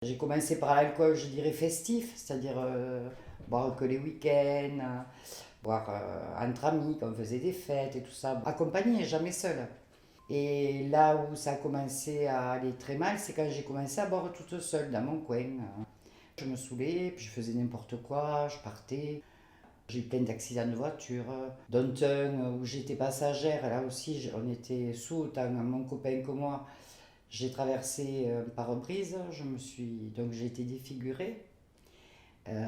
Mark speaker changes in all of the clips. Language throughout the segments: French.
Speaker 1: J'ai commencé par l'alcool, je dirais festif, c'est-à-dire boire que les week-ends, boire entre amis, quand on faisait des fêtes et tout ça, accompagné, jamais seul. Et là où ça a commencé à aller très mal, c'est quand j'ai commencé à boire toute seule dans mon coin. Je me saoulais, puis je faisais n'importe quoi, je partais. J'ai eu plein d'accidents de voiture, dont un où j'étais passagère. Là aussi, on était sous, autant mon copain que moi. J'ai traversé un pare-brise, donc j'ai été défigurée. Euh,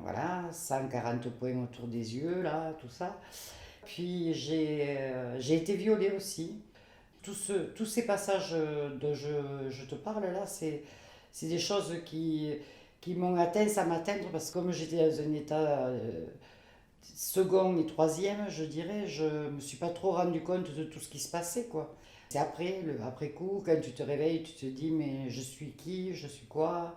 Speaker 1: voilà, 140 points autour des yeux, là, tout ça. Puis j'ai été violée aussi. Tous ces passages dont je te parle là, c'est des choses qui m'ont atteint sans m'atteindre parce que comme j'étais dans un état second et troisième, je dirais, je me suis pas trop rendu compte de tout ce qui se passait, quoi. C'est après, après coup, quand tu te réveilles, tu te dis, mais je suis qui, je suis quoi?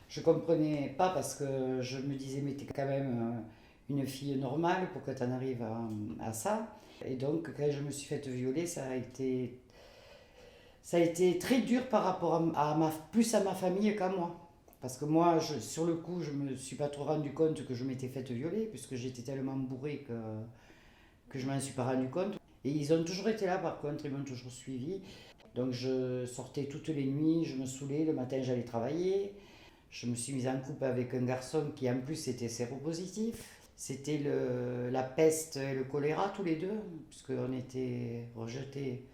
Speaker 1: Je comprenais pas parce que je me disais, mais t'es quand même une fille normale pour que tu en arrives à ça. Et donc, quand je me suis faite violer, ça a été très dur par rapport plus à ma famille qu'à moi. Parce que moi, sur le coup, je me suis pas trop rendu compte que je m'étais faite violer, puisque j'étais tellement bourrée que je m'en suis pas rendu compte. Et ils ont toujours été là, par contre, ils m'ont toujours suivi. Donc je sortais toutes les nuits, je me saoulais, le matin j'allais travailler. Je me suis mise en couple avec un garçon qui en plus était séropositif. C'était la peste et le choléra tous les deux, puisqu'on était rejetés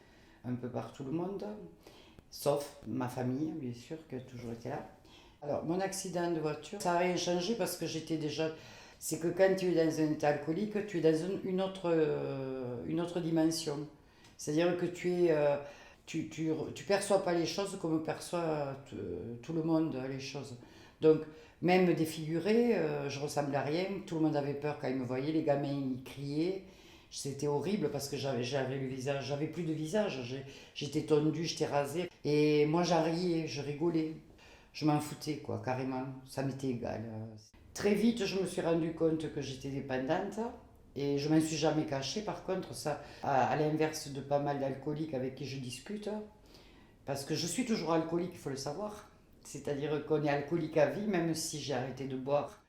Speaker 1: un peu par tout le monde, sauf ma famille, bien sûr, qui a toujours été là. Alors, mon accident de voiture, ça n'a rien changé parce que j'étais déjà. C'est que quand tu es dans un état alcoolique, tu es dans une autre dimension. C'est-à-dire que tu perçois pas les choses comme perçoit tout le monde les choses. Donc, même défiguré, je ressemblais à rien. Tout le monde avait peur quand ils me voyaient. Les gamins, ils criaient. C'était horrible parce que j'avais le visage, j'avais plus de visage. J'étais tondue, j'étais rasée. Et moi, j'en riais, je rigolais. Je m'en foutais, quoi, carrément. Ça m'était égal. Très vite, je me suis rendu compte que j'étais dépendante. Et je m'en suis jamais cachée, par contre, ça, à l'inverse de pas mal d'alcooliques avec qui je discute, parce que je suis toujours alcoolique, il faut le savoir. C'est-à-dire qu'on est alcoolique à vie, même si j'ai arrêté de boire.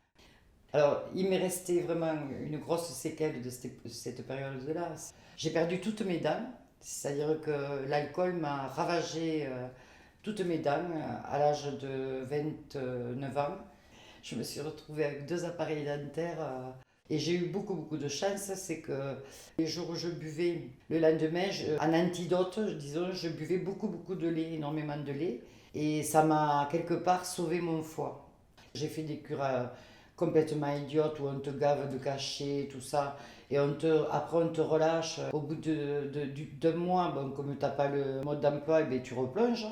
Speaker 1: Alors, il m'est resté vraiment une grosse séquelle de cette période-là. J'ai perdu toutes mes dents, c'est-à-dire que l'alcool m'a ravagé toutes mes dents à l'âge de 29 ans. Je me suis retrouvée avec deux appareils dentaires. Et j'ai eu beaucoup, beaucoup de chance, c'est que les jours où je buvais, le lendemain, en antidote, disons, je buvais beaucoup, beaucoup de lait, énormément de lait. Et ça m'a quelque part sauvé mon foie. J'ai fait des cures complètement idiotes où on te gave de cachets, tout ça. Et après, on te relâche. Au bout d'un mois, bon, comme tu n'as pas le mode d'emploi, eh bien, tu replonges.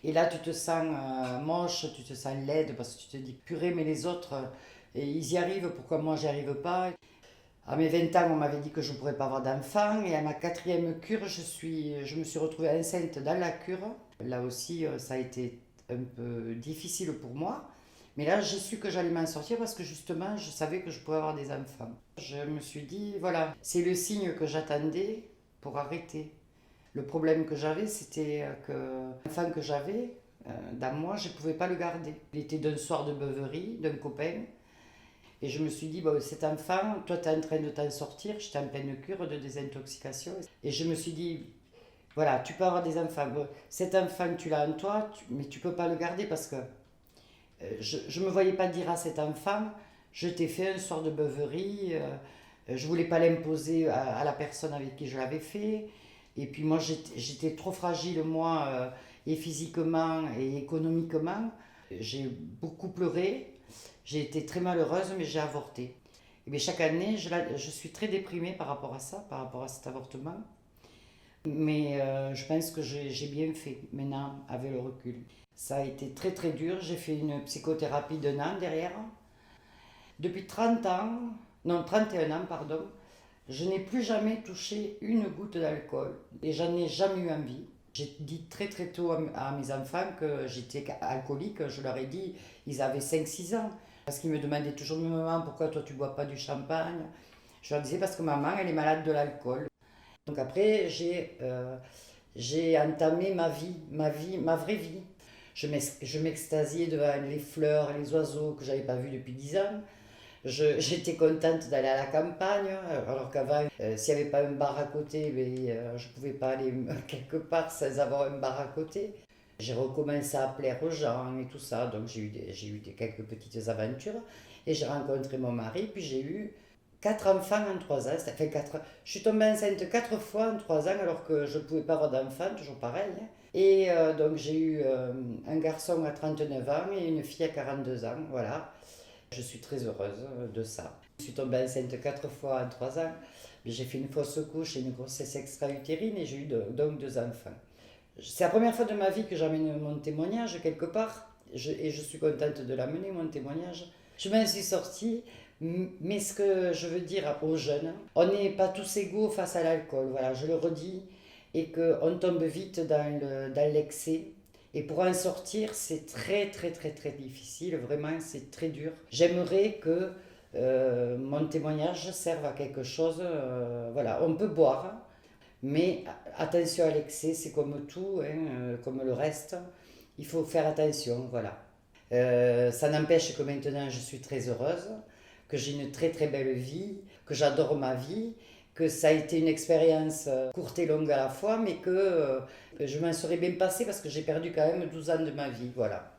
Speaker 1: Et là, tu te sens moche, tu te sens laide parce que tu te dis, purée, mais les autres, ils y arrivent, pourquoi moi, j'y arrive pas? À mes 20 ans, on m'avait dit que je ne pourrais pas avoir d'enfant. Et à ma quatrième cure, je me suis retrouvée enceinte dans la cure. Là aussi, ça a été un peu difficile pour moi. Mais là, j'ai su que j'allais m'en sortir parce que justement, je savais que je pouvais avoir des enfants. Je me suis dit, voilà, c'est le signe que j'attendais pour arrêter. Le problème que j'avais, c'était que l'enfant que j'avais dans moi, je ne pouvais pas le garder. Il était d'un soir de beuverie, d'un copain. Et je me suis dit, bon, cet enfant, toi, tu es en train de t'en sortir, j'étais en pleine cure de désintoxication. Et je me suis dit, voilà, tu peux avoir des enfants. Bon, cet enfant, tu l'as en toi, mais tu ne peux pas le garder parce que je ne me voyais pas dire à cet enfant, je t'ai fait un soir de beuverie, je ne voulais pas l'imposer à la personne avec qui je l'avais fait. Et puis moi, j'étais trop fragile, moi, et physiquement et économiquement. J'ai beaucoup pleuré, j'ai été très malheureuse, mais j'ai avorté. Et bien, chaque année, je suis très déprimée par rapport à ça, par rapport à cet avortement. Mais je pense que j'ai bien fait maintenant, avec le recul. Ça a été très très dur. J'ai fait une psychothérapie d'un an derrière. Depuis 30 ans, non 31 ans, pardon, je n'ai plus jamais touché une goutte d'alcool et j'en ai jamais eu envie. J'ai dit très très tôt à mes enfants que j'étais alcoolique. Je leur ai dit, ils avaient 5 6 ans. Parce qu'ils me demandaient toujours, mais maman, pourquoi toi tu bois pas du champagne? Je leur disais, parce que maman, elle est malade de l'alcool. Donc après, j'ai entamé ma vie, ma vraie vie. Je m'extasiais devant les fleurs, les oiseaux que j'avais pas vus depuis 10 ans. J'étais contente d'aller à la campagne, alors qu'avant, s'il n'y avait pas un bar à côté, je ne pouvais pas aller quelque part sans avoir un bar à côté. J'ai recommencé à plaire aux gens et tout ça, donc quelques petites aventures. Et j'ai rencontré mon mari, puis j'ai eu 4 enfants en 3 ans. Enfin, je suis tombée enceinte 4 fois en 3 ans, alors que je ne pouvais pas avoir d'enfant, toujours pareil, hein. Et donc j'ai eu un garçon à 39 ans et une fille à 42 ans, voilà. Je suis très heureuse de ça. Je suis tombée enceinte 4 fois en 3 ans. J'ai fait une fausse couche et une grossesse extra-utérine et j'ai eu donc 2 enfants. C'est la première fois de ma vie que j'amène mon témoignage quelque part et je suis contente de l'amener, mon témoignage. Je m'en suis sortie, mais ce que je veux dire aux jeunes, on n'est pas tous égaux face à l'alcool, voilà, je le redis, et qu'on tombe vite dans l'excès. Et pour en sortir, c'est très très très très difficile, vraiment c'est très dur. J'aimerais que mon témoignage serve à quelque chose. Voilà, on peut boire, mais attention à l'excès, c'est comme tout, hein, comme le reste. Il faut faire attention, voilà. Ça n'empêche que maintenant je suis très heureuse, que j'ai une très très belle vie, que j'adore ma vie, que ça a été une expérience courte et longue à la fois, mais que je m'en serais bien passée parce que j'ai perdu quand même 12 ans de ma vie, voilà.